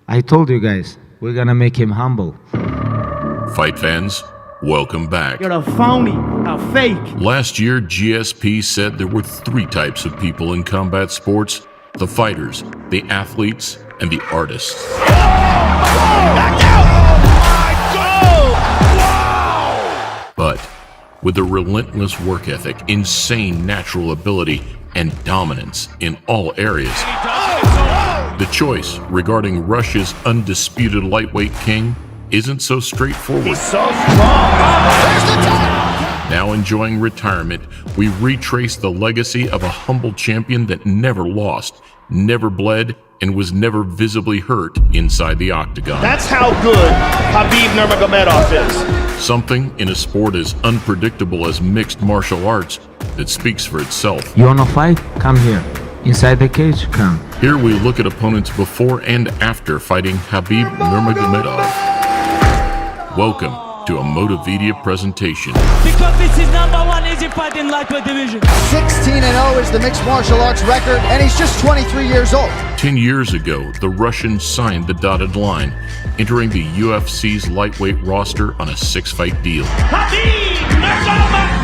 I told you guys, we're gonna make him humble. Fight fans, welcome back. You're a phony, a fake. Last year, GSP said there were three types of people in combat sports: the fighters, the athletes, and the artists. But with a relentless work ethic, insane natural ability, and dominance in all areas, the choice regarding Russia's undisputed lightweight king isn't so straightforward. He's so strong. Now enjoying retirement, we retrace the legacy of a humble champion that never lost, never bled, and was never visibly hurt inside the octagon. That's how good Khabib Nurmagomedov is. Something in a sport as unpredictable as mixed martial arts that speaks for itself. You wanna fight? Come here. Inside the cage, come. Here we look at opponents before and after fighting Khabib Nurmagomedov. Welcome to a Motivedia presentation. Because this is #1 easy fight in lightweight division. 16-0 is the mixed martial arts record, and he's just 23 years old. 10 years ago, the Russian signed the dotted line, entering the UFC's lightweight roster on a 6-fight deal. Khabib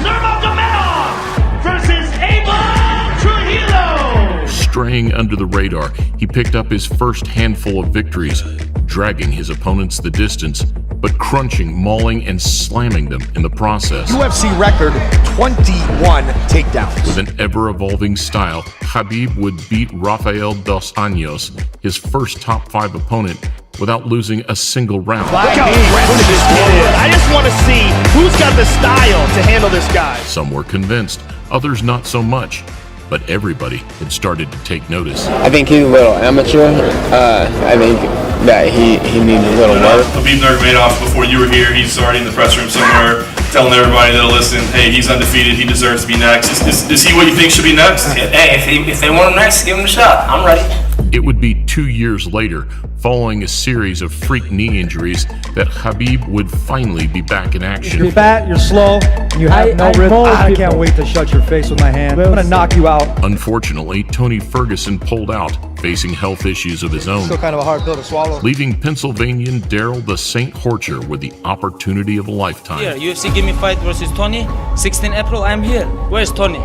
Nurmagomedov versus Emelianenko. Straying under the radar, he picked up his first handful of victories, dragging his opponents the distance, but crunching, mauling, and slamming them in the process. UFC record, 21 takedowns. With an ever-evolving style, Khabib would beat Rafael dos Anjos, his first top 5 opponent, without losing a single round. Look how aggressive this kid is. I just want to see who's got the style to handle this guy. Some were convinced, others not so much, but everybody had started to take notice. I think he's a little amateur. I think that he needs a little work. Khabib Nurmagomedov, before you were here, he's already in the press room somewhere telling everybody that'll listen, hey, he's undefeated, he deserves to be next. Is he what you think should be next? Hey, if they want him next, give him a shot. I'm ready. It would be 2 years later, following a series of freak knee injuries, that Khabib would finally be back in action. You're fat, you're slow, and you have no rhythm. I can't wait to shut your face with my hand. I'm gonna knock you out. Unfortunately, Tony Ferguson pulled out, facing health issues of his own, Still kind of a hard pill to swallow. leaving Pennsylvanian Daryl the Saint Horcher with the opportunity of a lifetime. Here, UFC give me fight versus Tony. 16 April, I'm here. Where's Tony?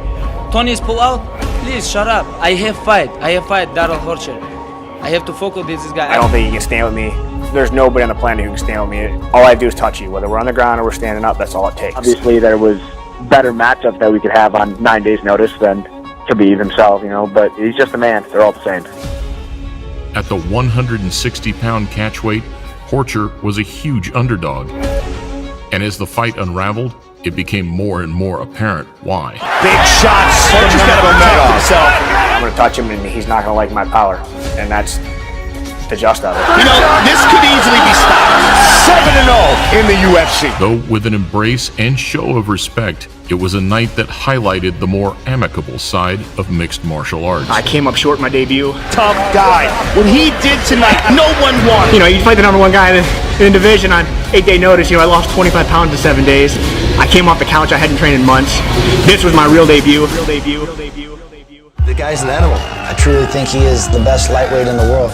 Tony's pull out? Please, shut up. I have fight, Daryl Horcher. I have to focus this guy. I don't think you can stand with me. There's nobody on the planet who can stand with me. All I do is touch you. Whether we're on the ground or we're standing up, that's all it takes. Obviously, there was better matchups that we could have on 9 days' notice than Khabib himself, but he's just a man. They're all the same. At the 160-pound catchweight, Horcher was a huge underdog. And as the fight unraveled, it became more and more apparent why. Big shots. Horcher's got to protect himself. I'm going to touch him, and he's not going to like my power. And that's the just of it. This could easily be stopped. 7-0 in the UFC. Though with an embrace and show of respect, it was a night that highlighted the more amicable side of mixed martial arts. I came up short in my debut. Tough guy. What he did tonight, no one won. You fight the #1 guy in the division on 8-day notice. I lost 25 pounds in 7 days. I came off the couch. I hadn't trained in months. This was my real debut. The guy's an animal. I truly think he is the best lightweight in the world.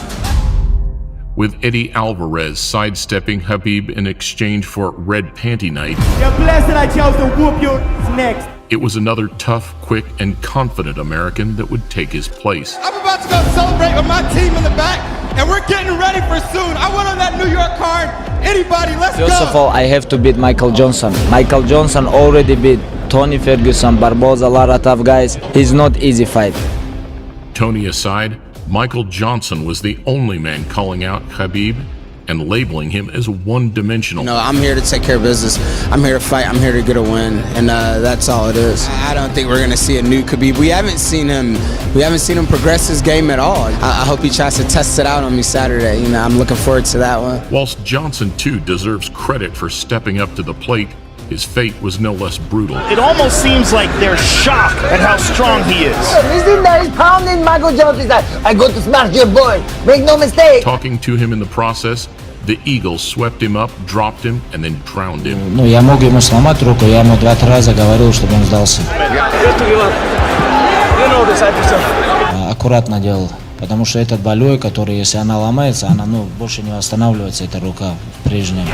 With Eddie Alvarez sidestepping Khabib in exchange for Red Panty Night, You're blessed that I chose to whoop you next. it was another tough, quick, and confident American that would take his place. I'm about to go celebrate with my team in the back, and we're getting ready for soon. I went on that New York card. Anybody, let's go. First of all, I have to beat Michael Johnson. Michael Johnson already beat Tony Ferguson, Barboza, a lot of tough guys. It's not easy fight. Tony aside, Michael Johnson was the only man calling out Khabib and labeling him as one-dimensional. I'm here to take care of business. I'm here to fight. I'm here to get a win, and that's all it is. I don't think we're gonna see a new Khabib. We haven't seen him progress his game at all. I hope he tries to test it out on me Saturday. I'm looking forward to that one. Whilst Johnson too deserves credit for stepping up to the plate, his fate was no less brutal. It almost seems like they're shocked at how strong he is. Listen, that is pounding Michael Johnson. I go to smash your boy. Make no mistake. Talking to him in the process, the Eagles swept him up, dropped him, and then drowned him. Я мог ему сломать руку, я ему 2-3 раза говорил, чтобы он сдался. Аккуратно делал. Потому что этот болевой, который, если она ломается, она, больше не восстанавливается, эта рука прежняя.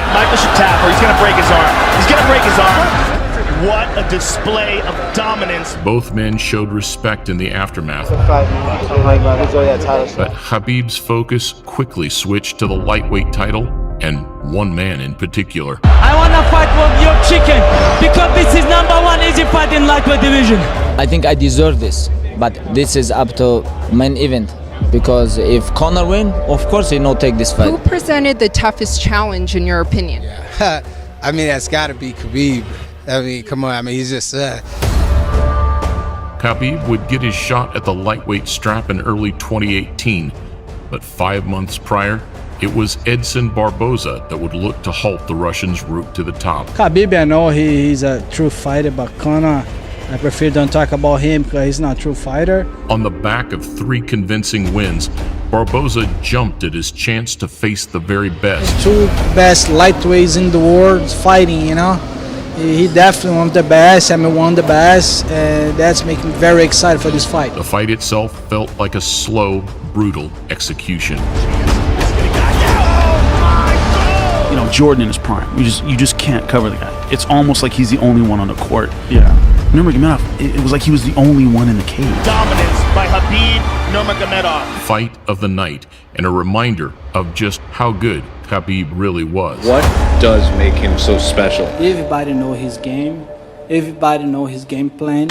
What a display of dominance. Both men showed respect in the aftermath. But Khabib's focus quickly switched to the lightweight title, and one man in particular. I want to fight with your chicken because this is #1 easy fight in lightweight division. I think I deserve this, but this is up to main event. Because if Conor win, of course he take this fight. Who presented the toughest challenge in your opinion? I mean, that's got to be Khabib. I mean, come on. I mean, he's just. Khabib would get his shot at the lightweight strap in early 2018, but 5 months prior, it was Edson Barboza that would look to halt the Russian's route to the top. Khabib, I know he's a true fighter, but Conor, I prefer don't talk about him because he's not a true fighter. On the back of 3 convincing wins, Barboza jumped at his chance to face the very best. 2 best lightweights in the world fighting, He definitely one of the best, one of the best, and that's making me very excited for this fight. The fight itself felt like a slow, brutal execution. Jordan in his prime. You just can't cover the guy. It's almost like he's the only one on the court. Yeah. Nurmagomedov, it was like he was the only one in the cage. Dominance by Khabib Nurmagomedov. Fight of the night, and a reminder of just how good Khabib really was. What does make him so special? Everybody know his game. Everybody know his game plan,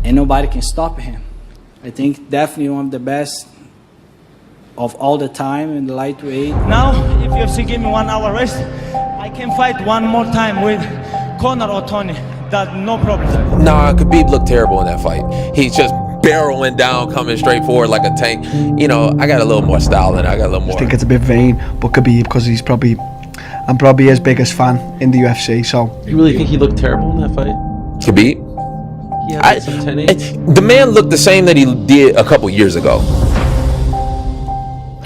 and nobody can stop him. I think definitely one of the best of all the time in the lightweight. Now, if UFC give me 1 hour rest, I can fight one more time with Conor or Tony. That's no problem. Nah, Khabib looked terrible in that fight. He's just barreling down, coming straight forward like a tank. I got a little more style than I got a little more. I think it's a bit vain, but Khabib, because I'm probably his biggest fan in the UFC, so. You really think he looked terrible in that fight? Khabib? Yeah, some 10-8. The man looked the same that he did a couple years ago.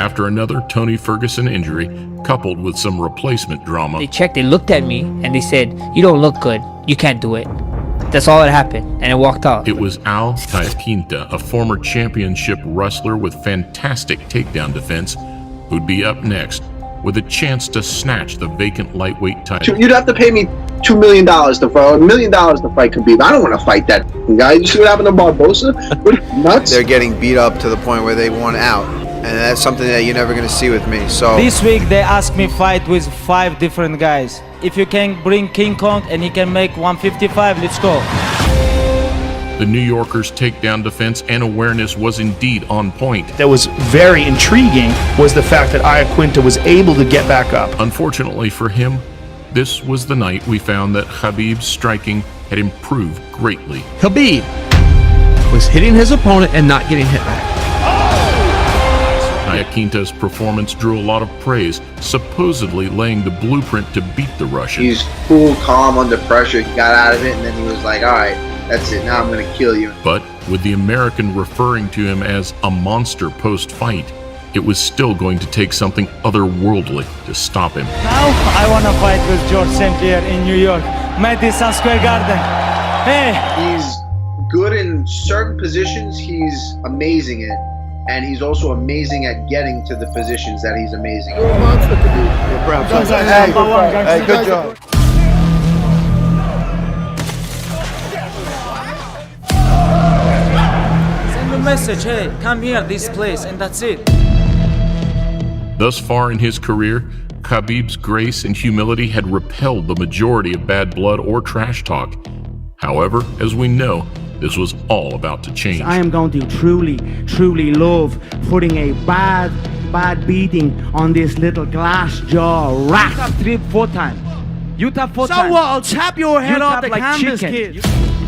After another Tony Ferguson injury, coupled with some replacement drama. They checked, they looked at me, and they said, "You don't look good. You can't do it." That's all that happened, and I walked out. It was Aleksander, a former championship wrestler with fantastic takedown defense, who'd be up next with a chance to snatch the vacant lightweight title. You'd have to pay me $2 million to fight, $1 million to fight Khabib. I don't want to fight that guy. You see what happened to Barboza? Nuts. They're getting beat up to the point where they want out. And that's something that you're never going to see with me. So this week they asked me fight with 5 different guys. If you can bring King Kong and he can make 155, let's go. The New Yorker's takedown defense and awareness was indeed on point. That was very intriguing was the fact that Iaquinta was able to get back up. Unfortunately for him, this was the night we found that Khabib's striking had improved greatly. Khabib was hitting his opponent and not getting hit back. Iaquinta's performance drew a lot of praise, supposedly laying the blueprint to beat the Russian. He's cool, calm under pressure. He got out of it, and then he was like, all right, that's it. Now I'm going to kill you. But with the American referring to him as a monster post-fight, it was still going to take something otherworldly to stop him. Now I want to fight with George St. Pierre in New York, Madison Square Garden. Hey! He's good in certain positions. He's amazing in. And he's also amazing at getting to the positions that he's amazing. Hey, good job. Send a message, hey, come here, this place, and that's it. Thus far in his career, Khabib's grace and humility had repelled the majority of bad blood or trash talk. However, as we know, this was all about to change. I am going to truly love putting a bad beating on this little glass jaw rat. You tap 3-4 times. You tap 4 times. So what? I'll tap your head off the canvas, kid.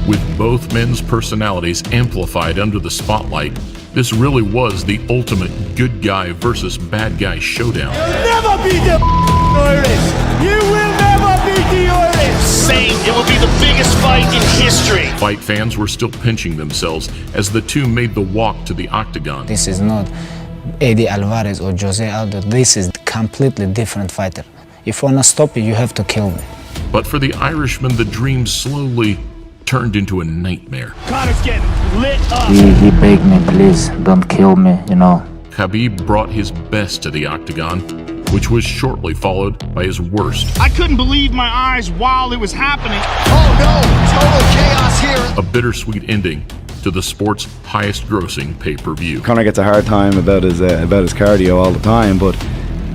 With both men's personalities amplified under the spotlight, this really was the ultimate good guy versus bad guy showdown. You'll never beat the Irish. You will never beat the Irish. Saying it will be the biggest fight in history. Fight fans were still pinching themselves as the two made the walk to the octagon. This is not Eddie Alvarez or Jose Aldo. This is a completely different fighter. If you want to stop it, you have to kill me. But for the Irishman, the dream slowly turned into a nightmare. Conor's getting lit up. He begged me, please, don't kill me, Khabib brought his best to the octagon, which was shortly followed by his worst. I couldn't believe my eyes while it was happening. Oh no, total chaos here. A bittersweet ending to the sport's highest-grossing pay-per-view. Conor gets a hard time about his cardio all the time, but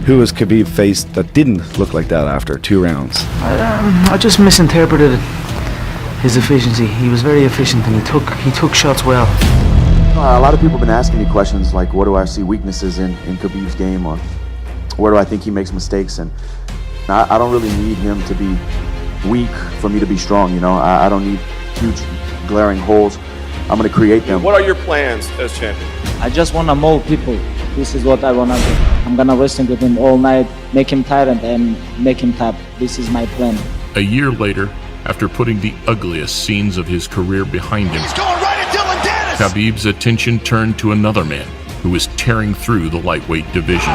who has Khabib faced that didn't look like that after 2 rounds? I just misinterpreted his efficiency. He was very efficient and he took shots well. A lot of people have been asking me questions like, what do I see weaknesses in Khabib's game, or where do I think he makes mistakes? And I don't really need him to be weak for me to be strong, you know. I don't need huge glaring holes. I'm going to create them. What are your plans as champion? I just want to mold people. This is what I want to do. I'm going to wrestle with him all night, make him tired and make him tap. This is my plan. A year later, after putting the ugliest scenes of his career behind him, Khabib's attention turned to another man who was tearing through the lightweight division.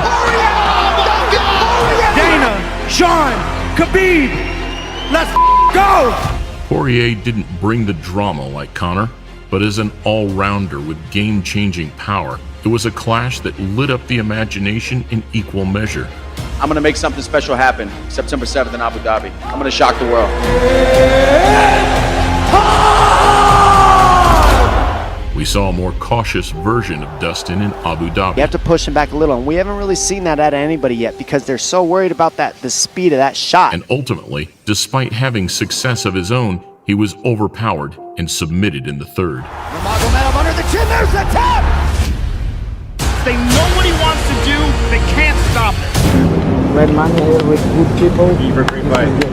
Dana, Sean, Khabib, let's go! Poirier didn't bring the drama like Conor, but as an all-rounder with game-changing power, it was a clash that lit up the imagination in equal measure. I'm going to make something special happen September 7th in Abu Dhabi. I'm going to shock the world. We saw a more cautious version of Dustin in Abu Dhabi. You have to push him back a little, and we haven't really seen that out of anybody yet because they're so worried about the speed of that shot. And ultimately, despite having success of his own, he was overpowered and submitted in the third. Nurmagomedov under the chin, there's the tap! They know what he wants to do, they can't stop it. Red money here with good people.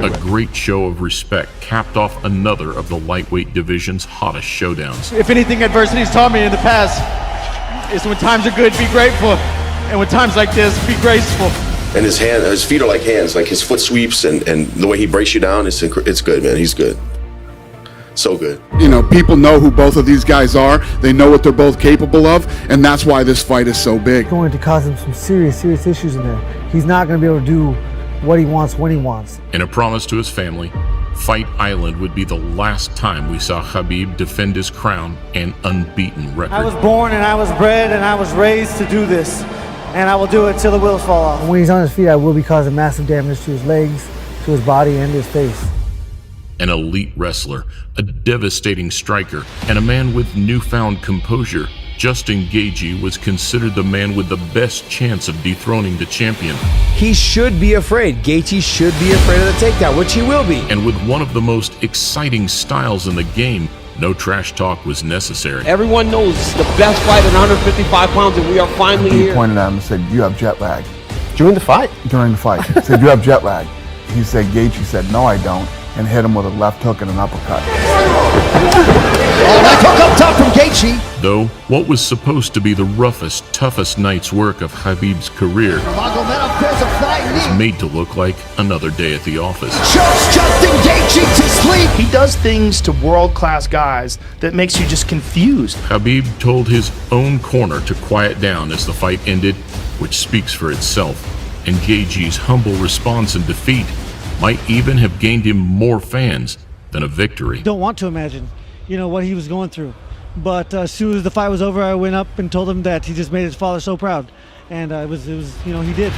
A great show of respect capped off another of the lightweight division's hottest showdowns. If anything adversity's taught me in the past, is when times are good, be grateful. And when times like this, be graceful. And his feet are like hands, like his foot sweeps and the way he breaks you down, it's good, man. He's good. So good. You know, people know who both of these guys are. They know what they're both capable of, and that's why this fight is so big. It's going to cause him some serious issues in there. He's not going to be able to do what he wants when he wants. In a promise to his family, Fight Island would be the last time we saw Khabib defend his crown and unbeaten record. I was born and I was bred and I was raised to do this, and I will do it till the wheels fall off. When he's on his feet, I will be causing massive damage to his legs, to his body, and his face. An elite wrestler, a devastating striker, and a man with newfound composure, Justin Gaethje was considered the man with the best chance of dethroning the champion. He should be afraid. Gaethje should be afraid of the takedown, which he will be. And with one of the most exciting styles in the game, no trash talk was necessary. Everyone knows this is the best fight at 155 pounds, and we are finally He here. pointed at him and said, "You have jet lag." During the fight? During the fight. He said, "You have jet lag." He said, Gaethje said, "No, I don't," and hit him with a left hook and an uppercut. Oh, left hook up top from Gaethje. Though, what was supposed to be the roughest, toughest night's work of Khabib's career Nurmagomedov feels a flying knee. was made to look like another day at the office. Chokes Justin Gaethje to sleep. He does things to world-class guys that makes you just confused. Khabib told his own corner to quiet down as the fight ended, which speaks for itself, and Gaethje's humble response and defeat might even have gained him more fans than a victory. Don't want to imagine, what he was going through. But as soon as the fight was over, I went up and told him that he just made his father so proud. And it was he did.